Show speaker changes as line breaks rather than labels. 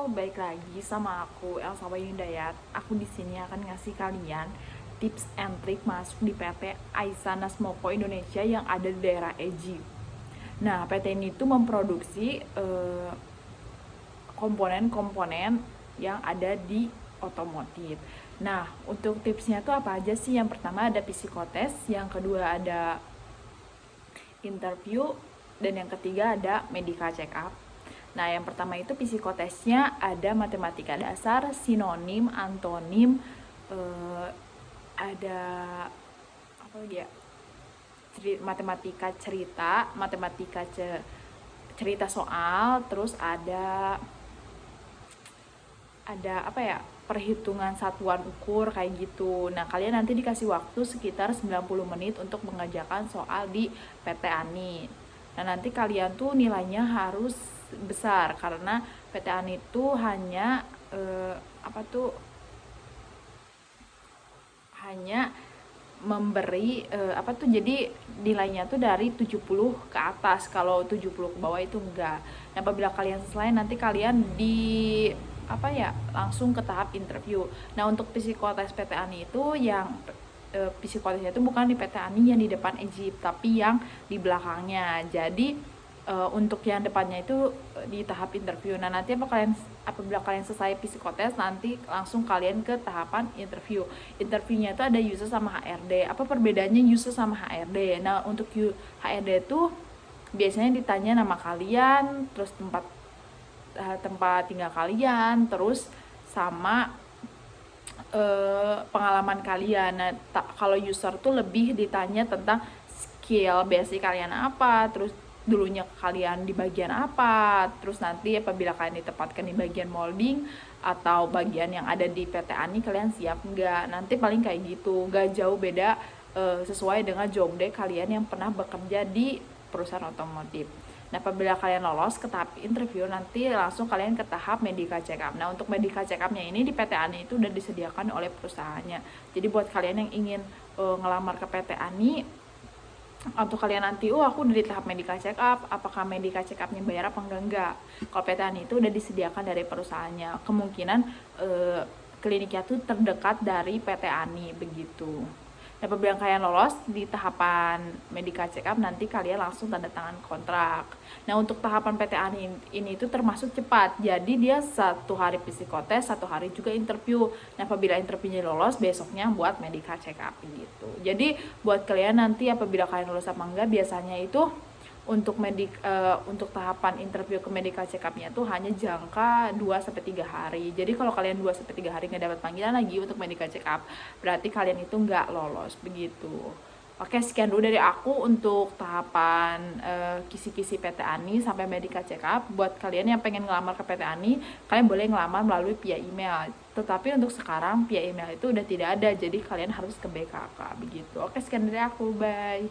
baik lagi sama aku Elsa Hidayat. Aku di sini akan ngasih kalian tips and trik masuk di PT Aisana Smoko Indonesia yang ada di daerah Egypt. Nah, PT ini tuh memproduksi komponen-komponen yang ada di otomotif. Nah, untuk tipsnya tuh apa aja sih? Yang pertama ada psikotest, yang kedua ada interview, dan yang ketiga ada medical check up. Nah, yang pertama itu psikotesnya ada matematika dasar, sinonim, antonim, ada apa lagi ya? Matematika cerita, cerita soal, terus ada apa ya? Perhitungan satuan ukur kayak gitu. Nah, kalian nanti dikasih waktu sekitar 90 menit untuk mengerjakan soal di PT ANI. Nah, nanti kalian tuh nilainya harus besar karena PT ANI itu hanya hanya memberi jadi nilainya tuh dari 70 ke atas, kalau 70 ke bawah itu enggak. Nah, apabila kalian selesai nanti kalian langsung ke tahap interview. Nah, untuk psikotes PT ANI itu yang psikotesnya itu bukan di PT ANI yang di depan Egypt, tapi yang di belakangnya. Jadi untuk yang depannya itu di tahap interview. Nah, nanti apabila kalian selesai psikotes, nanti langsung kalian ke tahapan interview. Interviewnya itu ada user sama HRD. Apa perbedaannya user sama HRD? Nah, untuk HRD itu biasanya ditanya nama kalian, terus tempat tinggal kalian, terus sama pengalaman kalian. Nah, kalau user tuh lebih ditanya tentang skill basic kalian apa, terus dulunya kalian di bagian apa, terus nanti apabila kalian ditempatkan di bagian molding atau bagian yang ada di PT ANI kalian siap nggak. Nanti paling kayak gitu, nggak jauh beda, sesuai dengan job desk kalian yang pernah bekerja di perusahaan otomotif. Nah, apabila kalian lolos ke tahap interview, nanti langsung kalian ke tahap medical check up. Nah, untuk medical check up-nya ini di PT ANI itu udah disediakan oleh perusahaannya. Jadi buat kalian yang ingin ngelamar ke PT ANI, untuk kalian nanti, aku udah di tahap medical check up, apakah medical check up-nya bayar apa enggak. Kalau PT ANI itu udah disediakan dari perusahaannya. Kemungkinan kliniknya tuh terdekat dari PT ANI begitu. Nah, apabila kalian lolos di tahapan medical check up, nanti kalian langsung tanda tangan kontrak. Nah, untuk tahapan PT ANI ini itu termasuk cepat. Jadi dia 1 hari psikotes, 1 hari juga interview. Nah, apabila interviewnya lolos, besoknya buat medical check up gitu. Jadi buat kalian nanti apabila kalian lolos apa enggak, biasanya itu untuk tahapan interview ke medical check up-nya tuh hanya jangka 2-3 hari. Jadi kalau kalian 2-3 hari nggak dapat panggilan lagi untuk medical check up, berarti kalian itu nggak lolos begitu. Oke, sekian dulu dari aku untuk tahapan kisi-kisi PT ANI sampai medical check up. Buat kalian yang pengen ngelamar ke PT ANI, kalian boleh ngelamar melalui via email. Tetapi untuk sekarang via email itu udah tidak ada, jadi kalian harus ke BKK begitu. Oke, sekian dari aku, bye.